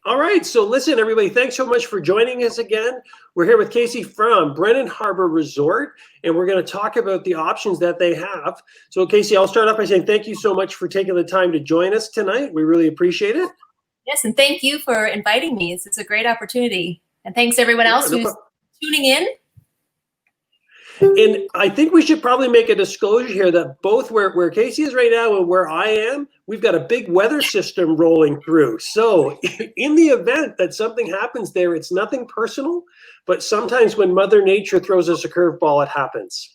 All right, so listen, everybody, thanks so much for joining us again. We're here with Casey from Brennan Harbour Resort, and we're going to talk about the options that they have. So, Casey, I'll start off by saying thank you so much for taking the time to join us tonight. We really appreciate it. Yes, and thank you for inviting me. It's a great opportunity. And thanks everyone else who's tuning in. And I think we should probably make a disclosure here that both where Casey is right now and where I am, we've got a big weather system rolling through. So in the event that something happens there, it's nothing personal, but sometimes when Mother Nature throws us a curveball, it happens.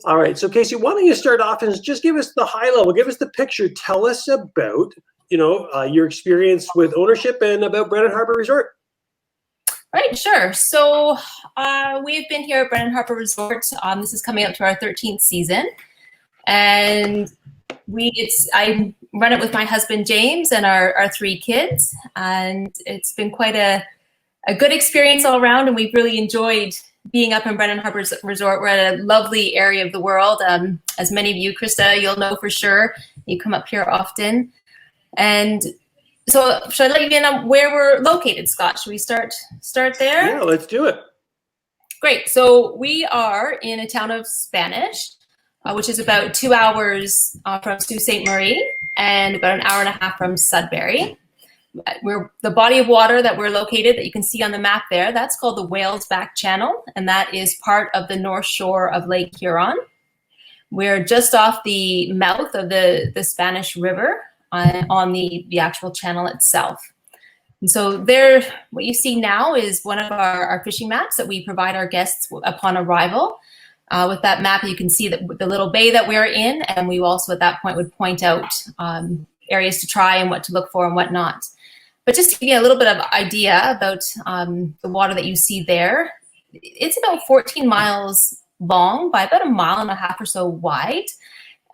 All right, so Casey, why don't you start off and just give us the high level, give us the picture, tell us about, your experience with ownership and about Brennan Harbour Resort. Right, sure. So we've been here at Brennan Harbour Resort. This is coming up to our 13th season, and I run it with my husband James and our 3 kids, and it's been quite a good experience all around. And we've really enjoyed being up in Brennan Harbour Resort. We're at a lovely area of the world. As many of you, Krista, you'll know for sure. You come up here often, and so should I let you in on where we're located, Scott? Should we start there? Yeah, let's do it. Great. So we are in a town of Spanish, which is about 2 hours from Sault Ste. Marie and about an hour and a half from Sudbury. The body of water that we're located, that you can see on the map there, that's called the Whales Back Channel, and that is part of the north shore of Lake Huron. We're just off the mouth of the Spanish River, on the actual channel itself. And so there, what you see now is one of our fishing maps that we provide our guests upon arrival. With that map, you can see the little bay that we're in, and we also at that point would point out areas to try and what to look for and what not. But just to give you a little bit of idea about the water that you see there, it's about 14 miles long by about 1.5 miles or so wide.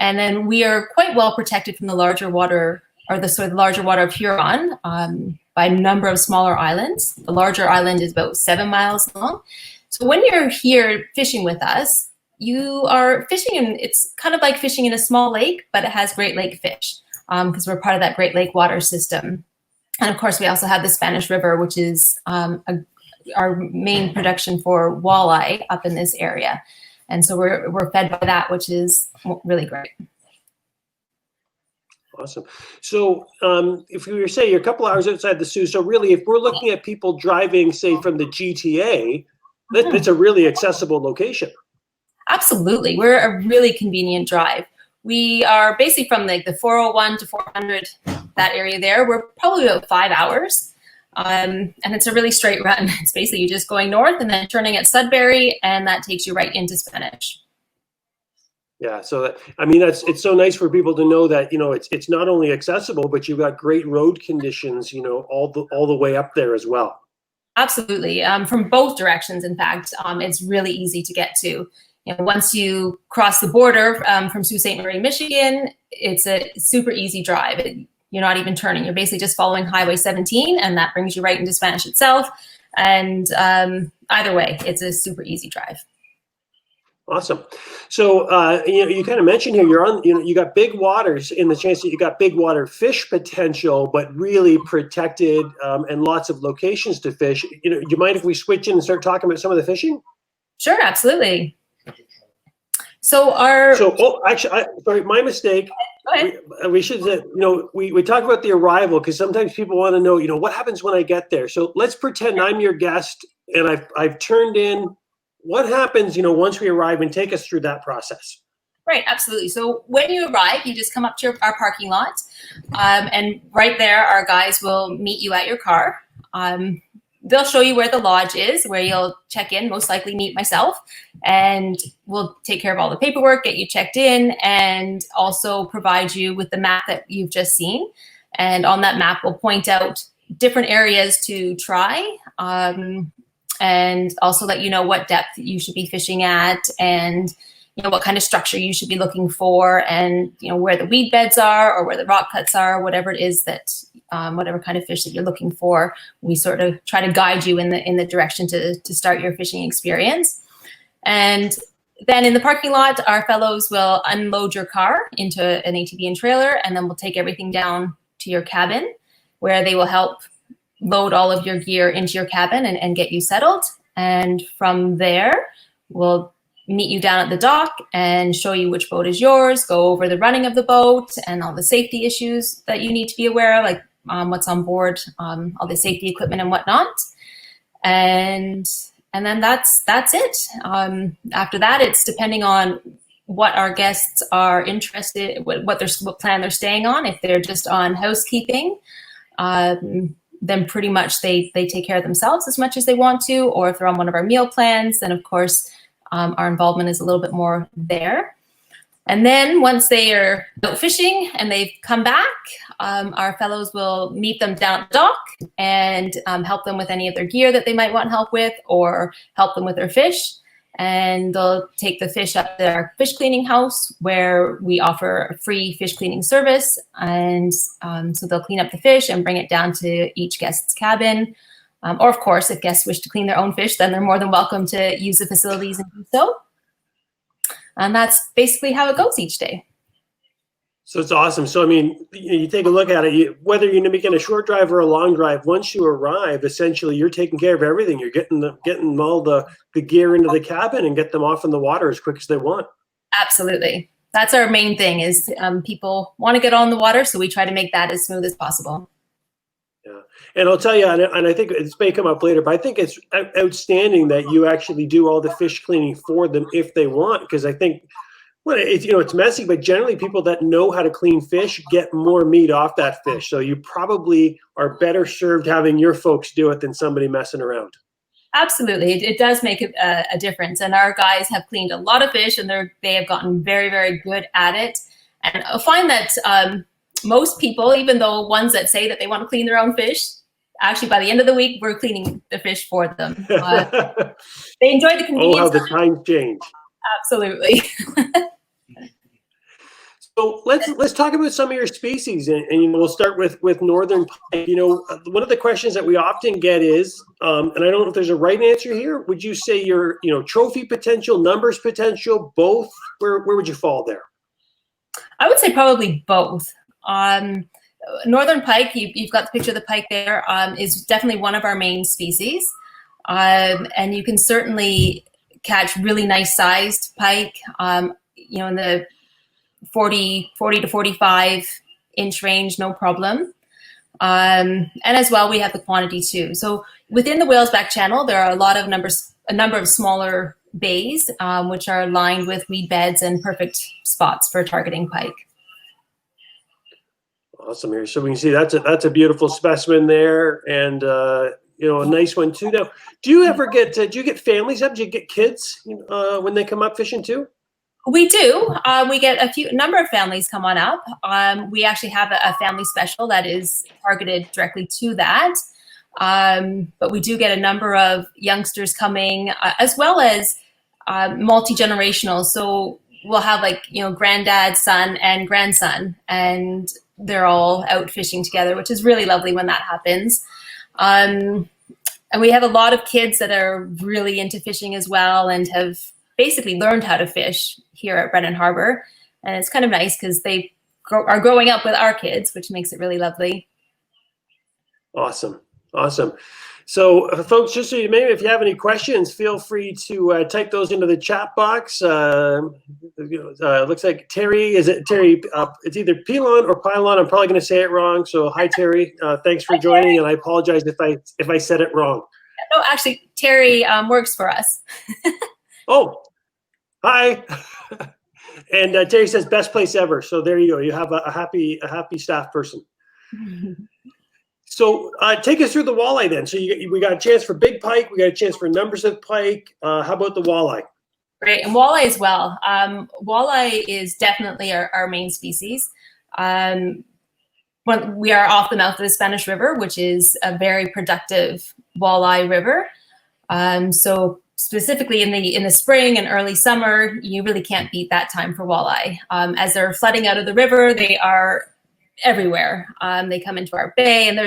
And then we are quite well protected from the larger water, or the larger water of Huron, by a number of smaller islands. The larger island is about 7 miles long. So when you're here fishing with us, you are fishing it's kind of like fishing in a small lake, but it has Great Lake fish, because we're part of that Great Lake water system. And of course, we also have the Spanish River, which is our main production for walleye up in this area. And so we're fed by that, which is really great. Awesome. So if you were to say you're a couple hours outside the Sault, so really if we're looking at people driving, say, from the GTA, that's a really accessible location. Absolutely. We're a really convenient drive. We are basically from the 401 to 400, that area there. We're probably about 5 hours. And it's a really straight run. It's basically you just going north and then turning at Sudbury, and that takes you right into Spanish. Yeah, so it's so nice for people to know that it's not only accessible, but you've got great road conditions, all the way up there as well. Absolutely, from both directions. In fact, it's really easy to get to. Once you cross the border from Sault Ste. Marie, Michigan, it's a super easy drive. You're not even turning. You're basically just following Highway 17, and that brings you right into Spanish itself. And either way, it's a super easy drive. Awesome. So you kind of mentioned here you're on. You got big waters in the chance that you got big water fish potential, but really protected and lots of locations to fish. Do you mind if we switch in and start talking about some of the fishing? Sure, absolutely. So sorry, my mistake. We should say, we talk about the arrival because sometimes people want to know, what happens when I get there. So let's pretend I'm your guest and I've turned in. What happens, once we arrive, and take us through that process? Right, absolutely. So when you arrive, you just come up to our parking lot, and right there, our guys will meet you at your car. They'll show you where the lodge is, where you'll check in, most likely meet myself, and we'll take care of all the paperwork, get you checked in, and also provide you with the map that you've just seen. And on that map, we'll point out different areas to try, and also let you know what depth you should be fishing at, and what kind of structure you should be looking for, and where the weed beds are or where the rock cuts are, whatever it is that whatever kind of fish that you're looking for, we sort of try to guide you in the direction to start your fishing experience. And then in the parking lot, our fellows will unload your car into an ATV and trailer, and then we'll take everything down to your cabin, where they will help load all of your gear into your cabin and get you settled. And from there, we'll meet you down at the dock and show you which boat is yours, go over the running of the boat and all the safety issues that you need to be aware of, like what's on board, all the safety equipment and whatnot. And then that's it. After that, it's depending on what our guests are interested, what plan they're staying on. If they're just on housekeeping, then pretty much they take care of themselves as much as they want to. Or if they're on one of our meal plans, then of course our involvement is a little bit more there. And then once they are out fishing and they've come back, our fellows will meet them down at the dock and help them with any of their gear that they might want help with, or help them with their fish. And they'll take the fish up to our fish cleaning house, where we offer a free fish cleaning service. And so they'll clean up the fish and bring it down to each guest's cabin. Or of course, if guests wish to clean their own fish, then they're more than welcome to use the facilities and do so. And that's basically how it goes each day. So it's awesome. So, I mean, you take a look at it, whether you're making a short drive or a long drive, once you arrive, essentially you're taking care of everything. You're getting all the gear into the cabin and get them off in the water as quick as they want. Absolutely. That's our main thing is people want to get on the water, so we try to make that as smooth as possible. Yeah. And I'll tell you, and I think it may come up later, but I think it's outstanding that you actually do all the fish cleaning for them if they want, because I think, well, it's messy, but generally people that know how to clean fish get more meat off that fish. So you probably are better served having your folks do it than somebody messing around. Absolutely. It does make a difference. And our guys have cleaned a lot of fish, and they have gotten very, very good at it. And I find that most people, even though ones that say that they want to clean their own fish, actually by the end of the week, we're cleaning the fish for them. They enjoy the convenience. Oh, how the times change. Absolutely. So let's talk about some of your species, and we'll start with northern pike. One of the questions that we often get is, and I don't know if there's a right answer here. Would you say your trophy potential, numbers potential, both? Where would you fall there? I would say probably both. Northern pike, you've got the picture of the pike there, is definitely one of our main species, and you can certainly catch really nice sized pike, in the 40 to 45 inch range, no problem. And as well, we have the quantity too. So within the Whalesback Channel, there are a number of smaller bays, which are lined with weed beds and perfect spots for targeting pike. Awesome here. So we can see that's a beautiful specimen there, and a nice one too. Now, do you get families up? Do you get kids when they come up fishing too? We do. We get a number of families come on up. We actually have a family special that is targeted directly to that. But we do get a number of youngsters coming, as well as multi-generational. So we'll have granddad, son, and grandson, and they're all out fishing together, which is really lovely when that happens. And we have a lot of kids that are really into fishing as well, and have basically learned how to fish here at Brennan Harbour. And it's kind of nice because they are growing up with our kids, which makes it really lovely. Awesome. So folks, just so you maybe if you have any questions, feel free to type those into the chat box. Looks like Terry, is it Terry? It's either Pilon or Pylon. I'm probably going to say it wrong. So hi, Terry. Thanks for joining. And I apologize if I said it wrong. No, actually, Terry works for us. Oh, hi. And Terry says best place ever. So there you go. You have a happy staff person. So take us through the walleye then. So we got a chance for big pike. We got a chance for numbers of pike. How about the walleye? Great. And walleye as well. Walleye is definitely our main species. We are off the mouth of the Spanish River, which is a very productive walleye river. So specifically in the spring and early summer, you really can't beat that time for walleye. As they're flooding out of the river, they are everywhere. They come into our bay, and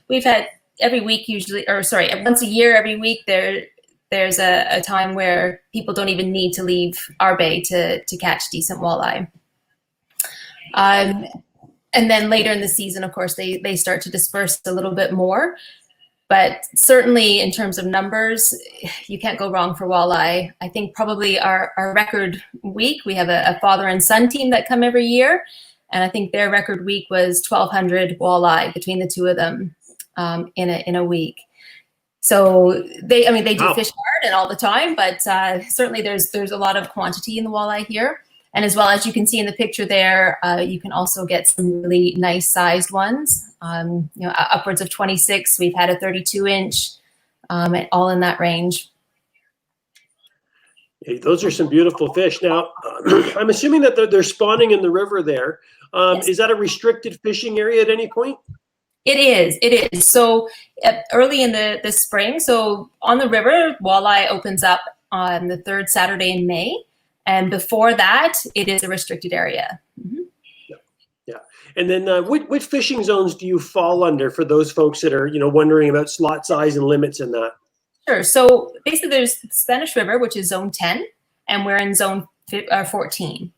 we've had every week once a year, every week there's a time where people don't even need to leave our bay to catch decent walleye. And then later in the season, of course, they start to disperse a little bit more. But certainly in terms of numbers, you can't go wrong for walleye. I think probably our record week, we have a father and son team that come every year. And I think their record week was 1,200 walleye between the two of them in a week. So they do fish hard and all the time, but certainly there's a lot of quantity in the walleye here. And as well as you can see in the picture there, you can also get some really nice sized ones, upwards of 26. We've had a 32-inch, all in that range. Hey, those are some beautiful fish. Now, I'm assuming that they're spawning in the river there. Yes. Is that a restricted fishing area at any point? It is. So early in the spring, so on the river, walleye opens up on the third Saturday in May. And before that, it is a restricted area. Mm-hmm. Yeah. And then which fishing zones do you fall under for those folks that are, wondering about slot size and limits in that? Sure. So basically there's the Spanish River, which is zone 10, and we're in zone 14.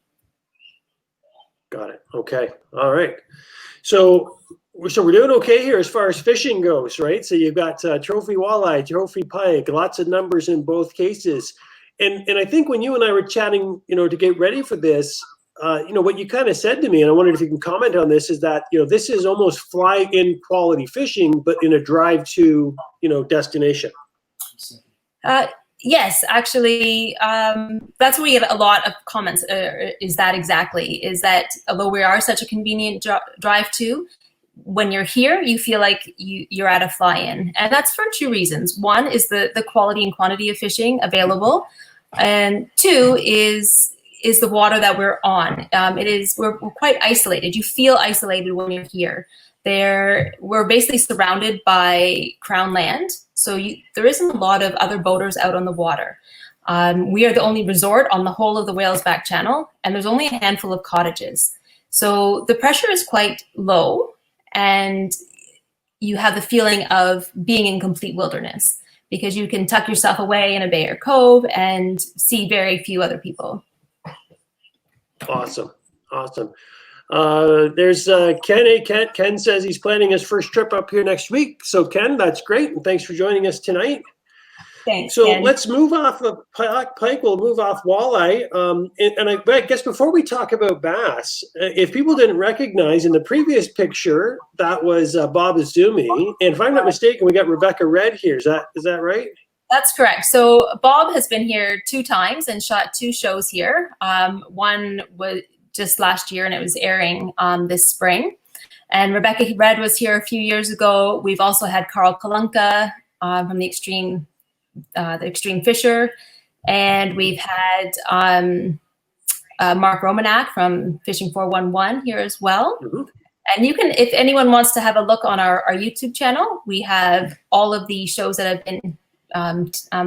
Got it. Okay. All right. So we're doing okay here as far as fishing goes, right? So you've got trophy walleye, trophy pike, lots of numbers in both cases. And I think when you and I were chatting, to get ready for this, what you kind of said to me, and I wondered if you can comment on this, is that, this is almost fly-in quality fishing, but in a drive-to, destination. Yes, actually, that's where we get a lot of comments, is that although we are such a convenient drive-to, when you're here, you feel like you're at a fly-in. And that's for two reasons. One is the quality and quantity of fishing available. And two is the water that we're on. We're quite isolated. You feel isolated when you're here. We're basically surrounded by Crown land. So there isn't a lot of other boaters out on the water. We are the only resort on the whole of the Whales Back Channel, and there's only a handful of cottages. So the pressure is quite low, and you have the feeling of being in complete wilderness because you can tuck yourself away in a bay or cove and see very few other people. Awesome. There's Ken. Hey, Ken says he's planning his first trip up here next week. So Ken, that's great. And thanks for joining us tonight. Thanks, So Ken. let's move off of pike. We'll move off walleye. And I guess before we talk about bass, if people didn't recognize in the previous picture, that was Bob Azumi. And if I'm not mistaken, we got Rebecca Red here. Is that right? That's correct. So Bob has been here 2 times and shot 2 shows here. One was just last year and it was airing this spring. And Rebecca Red was here a few years ago. We've also had Carl Kalunka from the Extreme Fisher. And we've had Mark Romanak from Fishing 411 here as well. Mm-hmm. And you can, if anyone wants to have a look on our YouTube channel, we have all of the shows that have been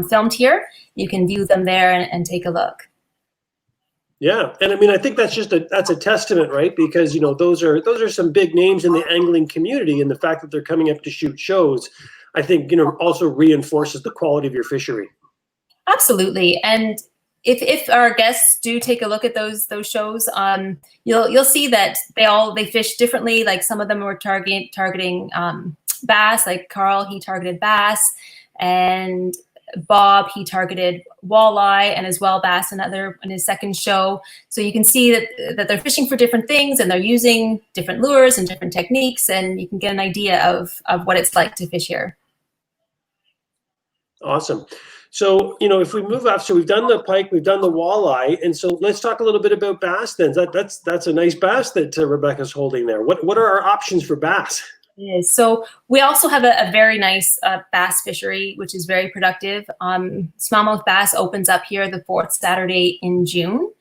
filmed here. You can view them there and take a look. Yeah, and I mean, I think that's a testament, right? Because those are some big names in the angling community, and the fact that they're coming up to shoot shows, I think also reinforces the quality of your fishery. Absolutely, and if our guests do take a look at those shows, you'll see that they fish differently. Like some of them were targeting bass. Like Carl, he targeted bass, and Bob, he targeted walleye and as well bass in his second show. So you can see that they're fishing for different things and they're using different lures and different techniques, and you can get an idea of what it's like to fish here. Awesome. So, if we move up, so we've done the pike, we've done the walleye, and so let's talk a little bit about bass then. That's a nice bass that Rebecca's holding there. What are our options for bass? Is. So we also have a very nice bass fishery, which is very productive. Smallmouth bass opens up here the 4th Saturday in June.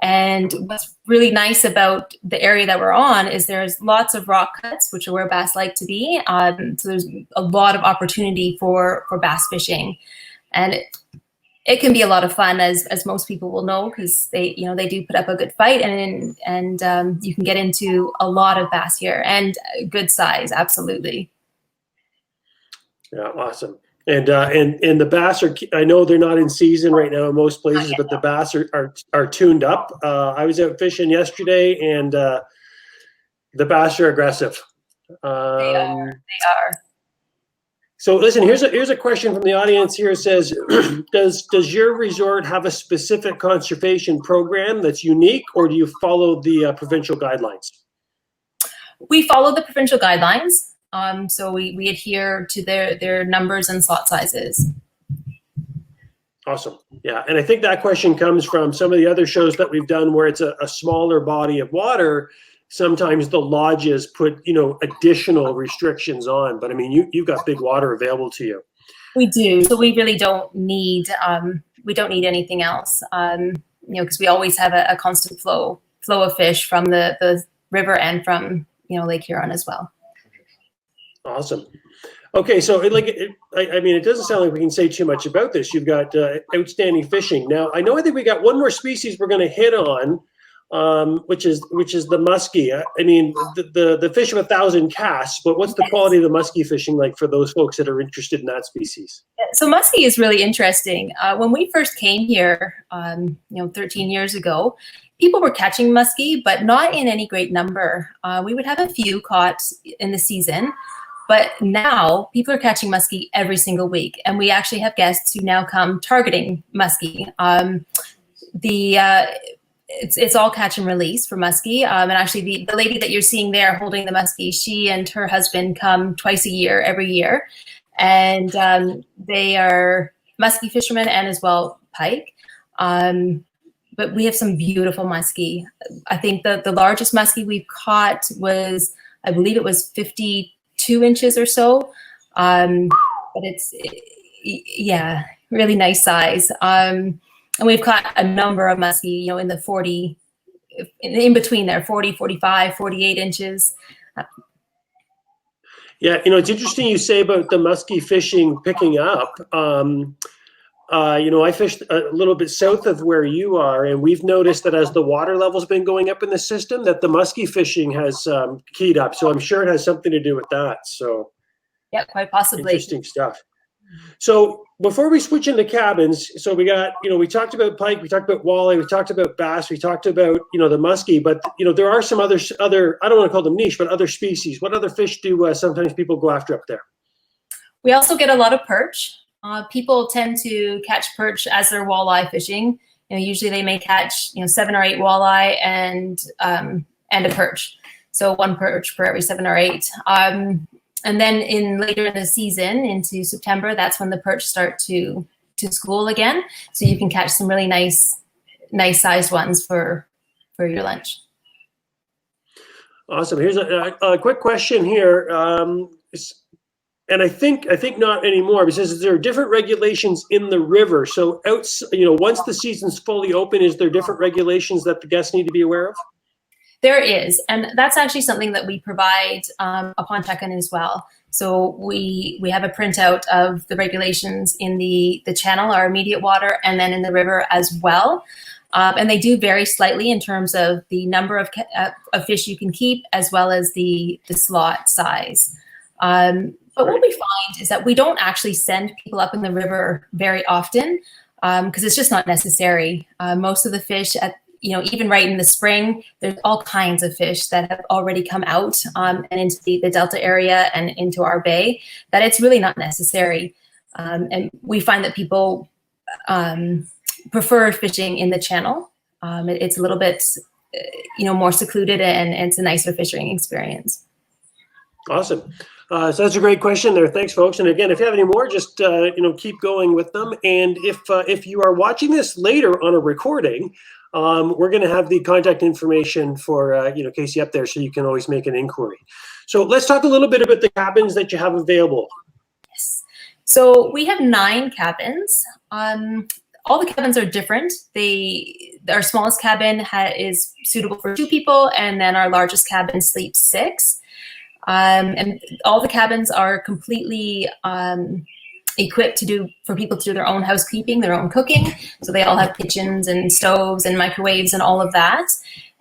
And what's really nice about the area that we're on is there's lots of rock cuts, which are where bass like to be. So there's a lot of opportunity for bass fishing. And it can be a lot of fun, as most people will know, because they do put up a good fight, and you can get into a lot of bass here and good size, absolutely. Yeah, awesome. And the bass are, I know they're not in season right now in most places, but the bass are tuned up. I was out fishing yesterday, and the bass are aggressive. They are. So listen, here's a question from the audience here. It says, does your resort have a specific conservation program that's unique, or do you follow the provincial guidelines? We follow the provincial guidelines. So we adhere to their numbers and slot sizes. Awesome. Yeah. And I think that question comes from some of the other shows that we've done where it's a smaller body of water. Sometimes the lodges put, additional restrictions on, but I mean, you've got big water available to you. We do. So we really don't need, anything else, because we always have a constant flow of fish from the river and from, Lake Huron as well. Awesome. Okay, so it doesn't sound like we can say too much about this. You've got outstanding fishing. Now, I think we got one more species we're going to hit on, which is the muskie. I mean, the fish of 1,000 casts, but what's the quality of the muskie fishing like for those folks that are interested in that species? So muskie is really interesting. When we first came here, 13 years ago, people were catching muskie, but not in any great number. We would have a few caught in the season. But now people are catching muskie every single week, and we actually have guests who now come targeting muskie. It's all catch and release for muskie, and actually the lady that you're seeing there holding the muskie, she and her husband come twice a year, every year, and they are muskie fishermen and as well pike. But we have some beautiful muskie. I think the largest muskie we've caught was, I believe it was 52 inches or so, but it's really nice size, and we've caught a number of muskie in the 40, in between there, 40, 45, 48 inches. Yeah, it's interesting you say about the muskie fishing picking up. I fished a little bit south of where you are, and we've noticed that as the water level's been going up in the system, that the muskie fishing has keyed up. So I'm sure it has something to do with that. So yeah, quite possibly. Interesting stuff. So before we switch into cabins, so we got, we talked about pike, we talked about walleye, we talked about bass, we talked about, the muskie, but, there are some other, I don't want to call them niche, but other species. What other fish do sometimes people go after up there? We also get a lot of perch. People tend to catch perch as they're walleye fishing. Usually they may catch 7 or 8 walleye and a perch. So 1 perch per every 7 or 8. And then later in the season, into September, that's when the perch start to school again. So you can catch some really nice sized ones for your lunch. Awesome. Here's a quick question here. And I think not anymore, because there are different regulations in the river. So once the season's fully open, is there different regulations that the guests need to be aware of? There is, and that's actually something that we provide upon check-in as well. So we have a printout of the regulations in the channel, our immediate water, and then in the river as well. And they do vary slightly in terms of the number of fish you can keep, as well as the slot size. But what we find is that we don't actually send people up in the river very often because it's just not necessary. Most of the fish even right in the spring, there's all kinds of fish that have already come out and into the Delta area and into our bay, that it's really not necessary. And we find that people prefer fishing in the channel. It's a little bit, more secluded, and it's a nicer fishing experience. Awesome. So that's a great question there. Thanks, folks. And again, if you have any more, just keep going with them. And if you are watching this later on a recording, we're going to have the contact information for Casey up there, so you can always make an inquiry. So let's talk a little bit about the cabins that you have available. Yes. So we have 9 cabins. All the cabins are different. Our smallest cabin is suitable for 2 people, and then our largest cabin sleeps 6. And all the cabins are completely equipped for people to do their own housekeeping, their own cooking. So they all have kitchens and stoves and microwaves and all of that.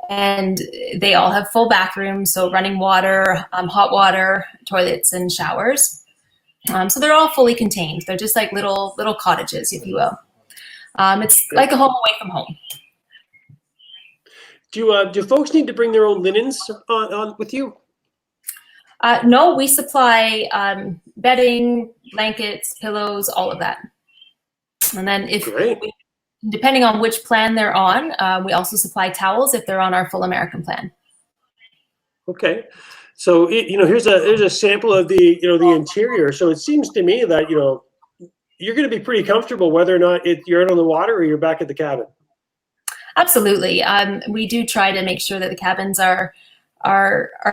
And they all have full bathrooms, so running water, hot water, toilets, and showers. So they're all fully contained. They're just like little cottages, if you will. It's like a home away from home. Do folks need to bring their own linens on with you? No, we supply bedding, blankets, pillows, all of that. And then depending on which plan they're on, we also supply towels if they're on our full American plan. Okay. So, here's a sample of the interior. So it seems to me that, you're going to be pretty comfortable whether or not you're out on the water or you're back at the cabin. Absolutely. We do try to make sure that the cabins are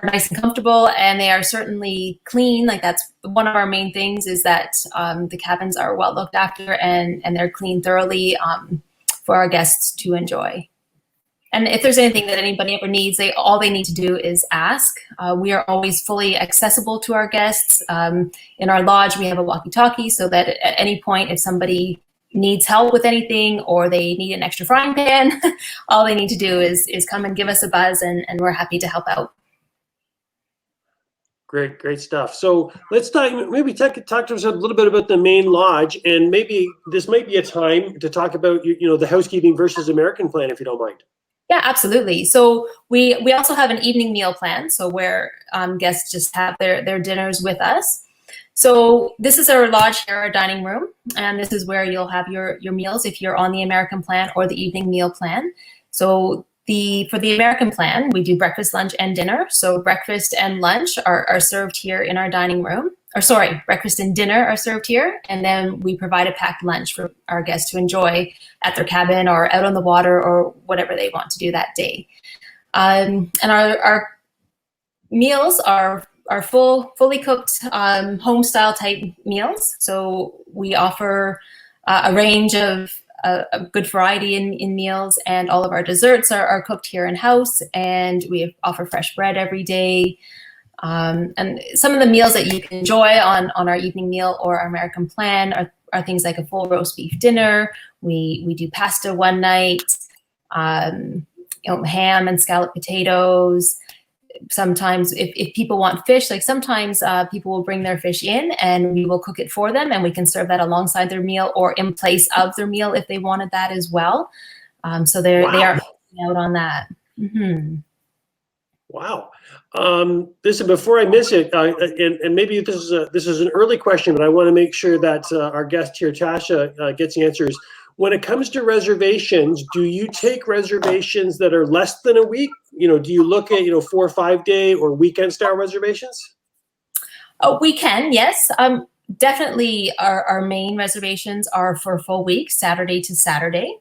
nice and comfortable, and they are certainly clean. Like, that's one of our main things, is that the cabins are well looked after and they're cleaned thoroughly for our guests to enjoy. And if there's anything that anybody ever needs, all they need to do is ask. We are always fully accessible to our guests. In our lodge, we have a walkie-talkie, so that at any point, if somebody needs help with anything or they need an extra frying pan, all they need to do is come and give us a buzz, and we're happy to help out. Great stuff. So let's talk to us a little bit about the main lodge, and maybe this might be a time to talk about the housekeeping versus American plan, if you don't mind. Yeah, absolutely. So we also have an evening meal plan, so where guests just have their dinners with us. So this is our lodge here, our dining room, and this is where you'll have your meals if you're on the American plan or the evening meal plan. So for the American plan, we do breakfast, lunch, and dinner. So breakfast and lunch are served here in our dining room. Or sorry, breakfast and dinner are served here, and then we provide a packed lunch for our guests to enjoy at their cabin or out on the water or whatever they want to do that day. And our meals are fully cooked home style type meals. So we offer a range of a good variety in meals, and all of our desserts are cooked here in house, and we offer fresh bread every day. And some of the meals that you can enjoy on our evening meal or our American plan are things like a full roast beef dinner. We do pasta one night, ham and scalloped potatoes. Sometimes if people want fish, like sometimes people will bring their fish in and we will cook it for them, and we can serve that alongside their meal or in place of their meal if they wanted that as well. So they are out on that. Mm-hmm. Wow. Listen, before I miss it, and maybe this is an early question, but I want to make sure that our guest here, Tasha, gets answers. When it comes to reservations, do you take reservations that are less than a week? Do you look at 4 or 5 day or weekend style reservations? Oh, we can, yes. Definitely our main reservations are for a full week, Saturday to Saturday.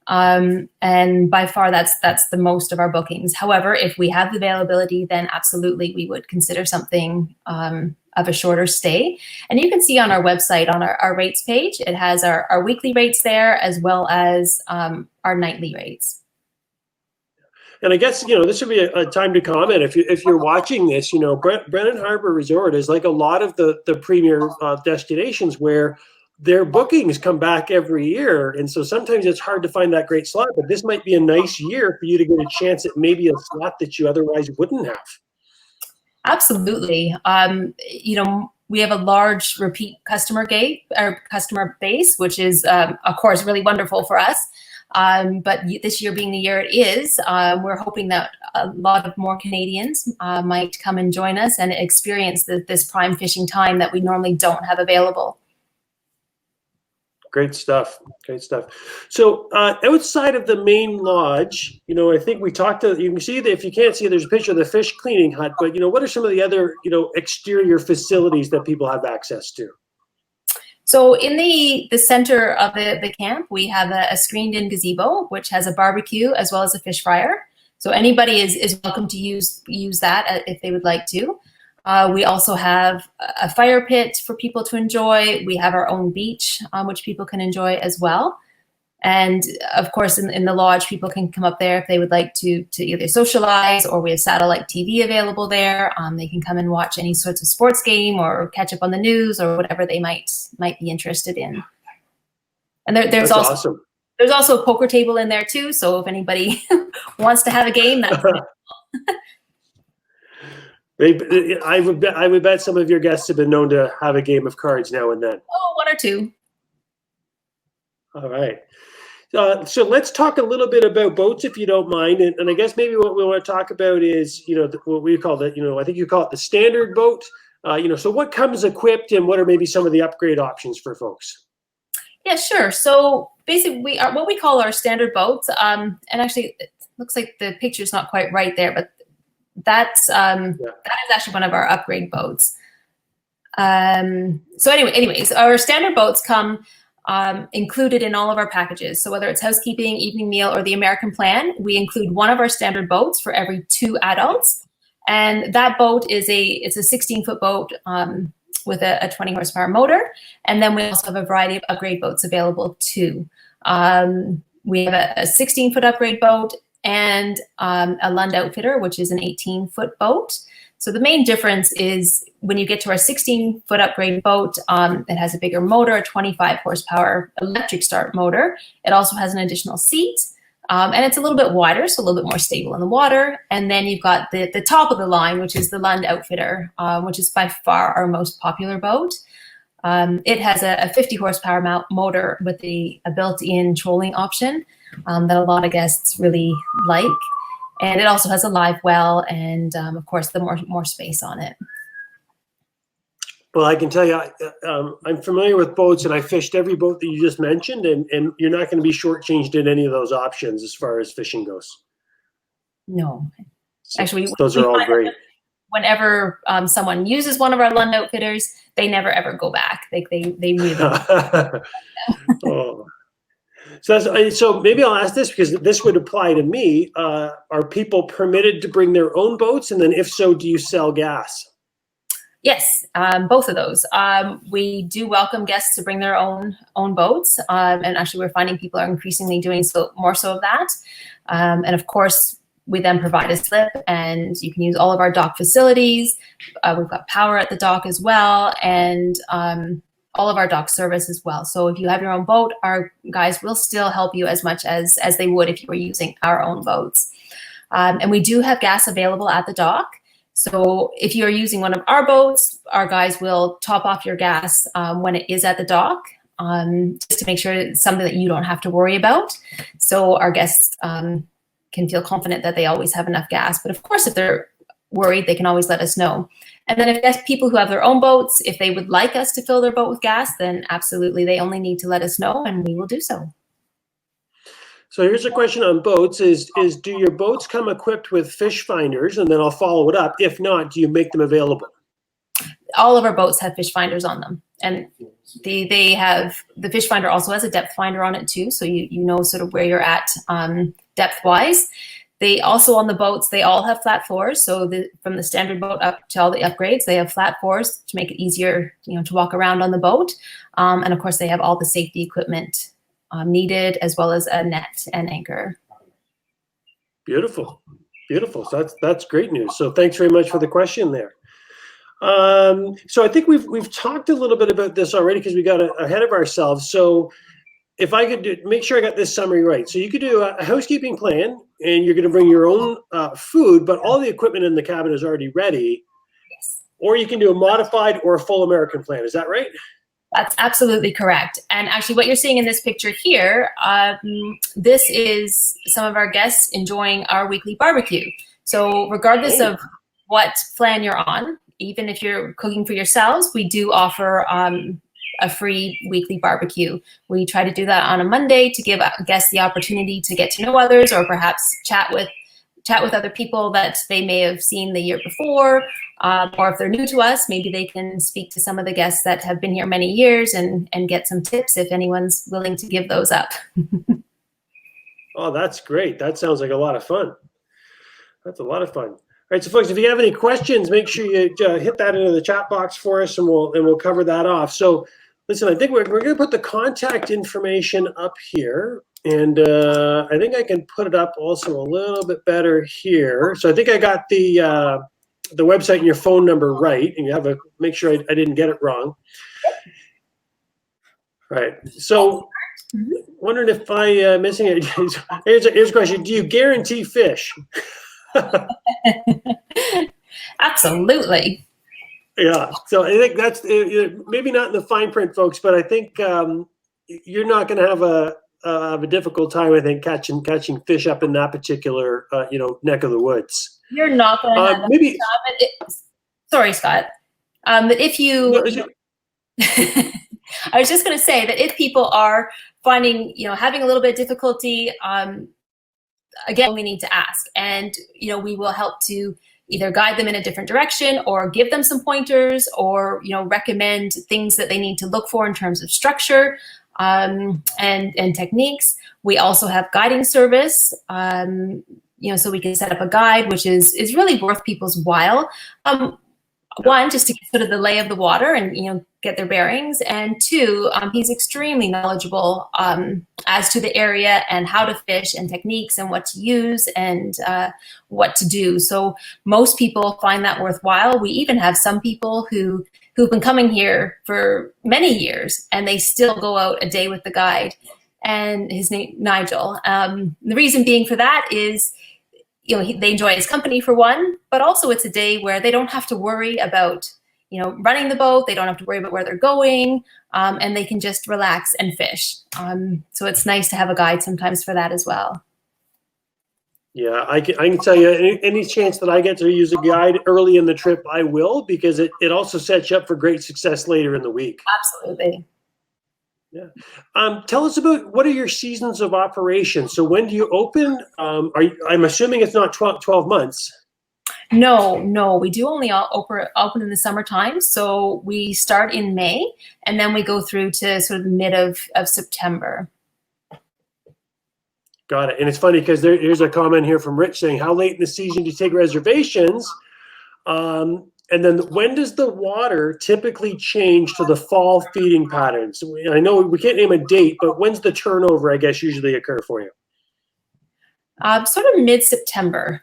And by far that's the most of our bookings. However, if we have the availability, then absolutely we would consider something of a shorter stay. And you can see on our website, on our rates page, it has our weekly rates there as well as our nightly rates. And I guess, this would be a time to comment. If you're watching this, Brennan Harbour Resort is like a lot of the premier destinations where their bookings come back every year. And so sometimes it's hard to find that great slot, but this might be a nice year for you to get a chance at maybe a slot that you otherwise wouldn't have. Absolutely. We have a large repeat customer base, which is, of course, really wonderful for us. But this year being the year it is, we're hoping that a lot of more Canadians might come and join us and experience this prime fishing time that we normally don't have available. Great stuff. So outside of the main lodge, I think we talked to, you can see that if you can't see, there's a picture of the fish cleaning hut, but what are some of the other, exterior facilities that people have access to? So in the center of the camp, we have a screened in gazebo, which has a barbecue as well as a fish fryer. So anybody is welcome to use that if they would like to. We also have a fire pit for people to enjoy. We have our own beach, which people can enjoy as well. And of course, in the lodge, people can come up there if they would like to either socialize, or we have satellite TV available there. They can come and watch any sorts of sports game or catch up on the news or whatever they might be interested in. And there's also awesome. There's also a poker table in there too. So if anybody wants to have a game, that's I would bet some of your guests have been known to have a game of cards now and then. Oh, 1 or 2. All right. So let's talk a little bit about boats, if you don't mind. And I guess maybe what we want to talk about is, what we call the, I think you call it the standard boat. So what comes equipped and what are maybe some of the upgrade options for folks? Yeah, sure. So basically, we are what we call our standard boats. And actually, it looks like the picture's not quite right there, but that is actually one of our upgrade boats. So anyways, our standard boats come included in all of our packages. So whether it's housekeeping, evening meal, or the American plan, we include one of our standard boats for every 2 adults. And that boat it's a 16-foot boat with a 20 horsepower motor. And then we also have a variety of upgrade boats available too. We have a 16-foot upgrade boat and a Lund Outfitter, which is an 18-foot boat. So the main difference is when you get to our 16-foot upgrade boat, it has a bigger motor, a 25 horsepower electric start motor. It also has an additional seat, and it's a little bit wider, so a little bit more stable in the water. And then you've got the top of the line, which is the Lund Outfitter, which is by far our most popular boat. It has a 50 horsepower motor with a built-in trolling option that a lot of guests really like. And it also has a live well and, of course, the more space on it. Well, I can tell you, I'm familiar with boats, and I fished every boat that you just mentioned, and you're not going to be shortchanged in any of those options as far as fishing goes. No. So actually, those are all great. Whenever someone uses one of our Lund Outfitters, they never, ever go back. They really Oh. So maybe I'll ask this because this would apply to me. Are people permitted to bring their own boats? And then if so, do you sell gas? Yes, both of those. We do welcome guests to bring their own boats. And actually, we're finding people are increasingly doing more so of that. And of course, we then provide a slip and you can use all of our dock facilities. We've got power at the dock as well. And all of our dock service as well. So if you have your own boat, our guys will still help you as much as they would if you were using our own boats. And we do have gas available at the dock. So if you're using one of our boats, our guys will top off your gas when it is at the dock, just to make sure it's something that you don't have to worry about. So our guests can feel confident that they always have enough gas. But of course, if they're worried, they can always let us know. And then if there's people who have their own boats, if they would like us to fill their boat with gas, then absolutely, they only need to let us know and we will do so. So here's a question on boats is do your boats come equipped with fish finders? And then I'll follow it up. If not, do you make them available? All of our boats have fish finders on them. And they have, the fish finder also has a depth finder on it too. So you know sort of where you're at depth wise. They also on the boats, they all have flat floors. So from the standard boat up to all the upgrades, they have flat floors to make it easier, to walk around on the boat. And of course, they have all the safety equipment needed, as well as a net and anchor. Beautiful, beautiful. So that's great news. So thanks very much for the question there. So I think we've talked a little bit about this already because we got ahead of ourselves. So if I could make sure I got this summary right. So you could do a housekeeping plan and you're going to bring your own food, but all the equipment in the cabin is already ready. Yes. Or you can do a modified or a full American plan. Is that right? That's absolutely correct. And actually what you're seeing in this picture here, this is some of our guests enjoying our weekly barbecue. So regardless of what plan you're on, even if you're cooking for yourselves, we do offer a free weekly barbecue. We try to do that on a Monday to give guests the opportunity to get to know others or perhaps chat with other people that they may have seen the year before, or if they're new to us, maybe they can speak to some of the guests that have been here many years and get some tips if anyone's willing to give those up. Oh, that's great. That sounds like a lot of fun. That's a lot of fun. All right, so folks, if you have any questions, make sure you hit that into the chat box for us, and we'll cover that off. So, listen, I think we're going to put the contact information up here, and I think I can put it up also a little bit better here. So I think I got the website and your phone number right, and you have make sure I didn't get it wrong. All right. So, wondering if I missing it. Here's a question: do you guarantee fish? Absolutely. Yeah, so I think that's maybe not in the fine print, folks, but I think you're not going to have have a difficult time, I think, catching fish up in that particular neck of the woods. You're not going to have maybe. Sorry, Scott. But if you, No, I was just going to say that if people are finding, having a little bit of difficulty, again, we need to ask, and we will help to either guide them in a different direction or give them some pointers, or recommend things that they need to look for in terms of structure and techniques. We also have guiding service, so we can set up a guide, which is really worth people's while. One, just to get sort of the lay of the water and get their bearings, and two, he's extremely knowledgeable as to the area and how to fish and techniques and what to use and what to do. So most people find that worthwhile. We even have some people who've been coming here for many years and they still go out a day with the guide. And his name, Nigel. The reason being for that is, they enjoy his company for one, but also it's a day where they don't have to worry about, running the boat. They don't have to worry about where they're going, and they can just relax and fish. So it's nice to have a guide sometimes for that as well. Yeah, I can tell you, any chance that I get to use a guide early in the trip, I will, because it also sets you up for great success later in the week. Absolutely. Yeah. Tell us about, what are your seasons of operation? So when do you open? I'm assuming it's not 12 months. No, we do only open in the summertime. So we start in May and then we go through to sort of the mid of September. Got it. And it's funny because here's a comment here from Rich saying, how late in the season do you take reservations? And then when does the water typically change to the fall feeding patterns? I know we can't name a date, but when's the turnover, I guess, usually occur for you? Sort of mid-September.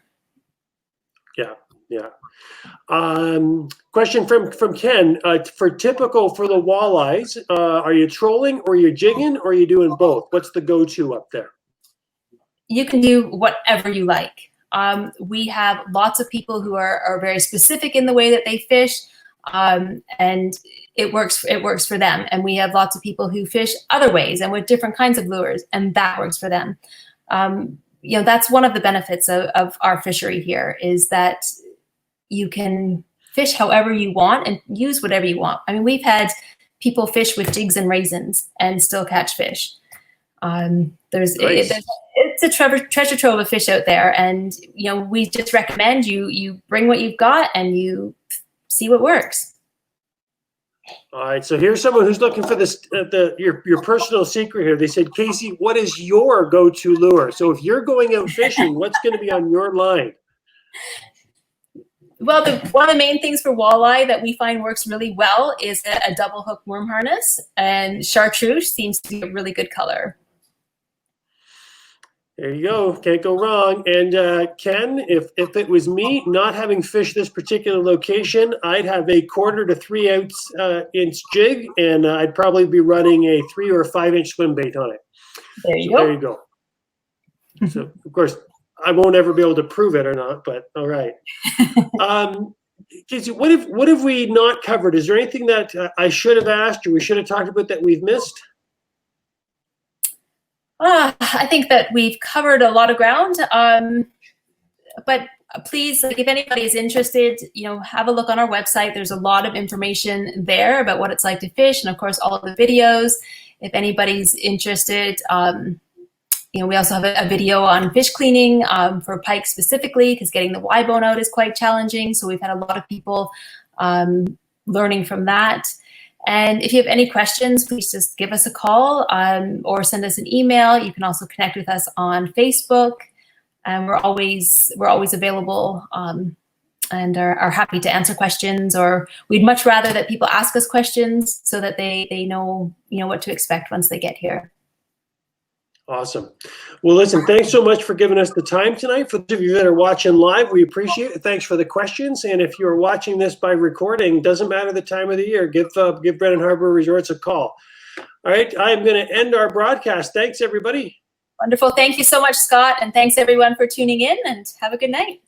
Yeah. Question from Ken. For the walleyes, are you trolling or are you jigging or are you doing both? What's the go-to up there? You can do whatever you like. We have lots of people who are very specific in the way that they fish, and it works for them. And we have lots of people who fish other ways and with different kinds of lures, and that works for them. That's one of the benefits of our fishery here, is that you can fish however you want and use whatever you want. I mean, we've had people fish with jigs and raisins and still catch fish. It's a treasure trove of fish out there, and we just recommend you bring what you've got and you see what works. All right, so here's someone who's looking for this your personal secret here. They said, Casey, what is your go-to lure? So if you're going out fishing, what's going to be on your line? Well, one of the main things for walleye that we find works really well is a double hook worm harness, and chartreuse seems to be a really good color. There you go. Can't go wrong. And Ken, if it was me not having fished this particular location, I'd have a 1/4 to 3 inch jig, and I'd probably be running a 3 or 5 inch swim bait on it. There you go. So, of course, I won't ever be able to prove it or not, but all right. Casey, what have we not covered? Is there anything that I should have asked or we should have talked about that we've missed? I think that we've covered a lot of ground, but please, if anybody is interested, have a look on our website. There's a lot of information there about what it's like to fish, and of course, all of the videos. If anybody's interested, we also have a video on fish cleaning for pike specifically, because getting the Y bone out is quite challenging. So we've had a lot of people learning from that. And if you have any questions, please just give us a call or send us an email. You can also connect with us on Facebook, and we're always available and are happy to answer questions. Or we'd much rather that people ask us questions so that they know what to expect once they get here. Awesome. Well, listen, thanks so much for giving us the time tonight. For those of you that are watching live, we appreciate it. Thanks for the questions. And if you're watching this by recording, doesn't matter the time of the year, give Brennan Harbour Resorts a call. All right, I'm going to end our broadcast. Thanks, everybody. Wonderful. Thank you so much, Scott. And thanks, everyone, for tuning in, and have a good night.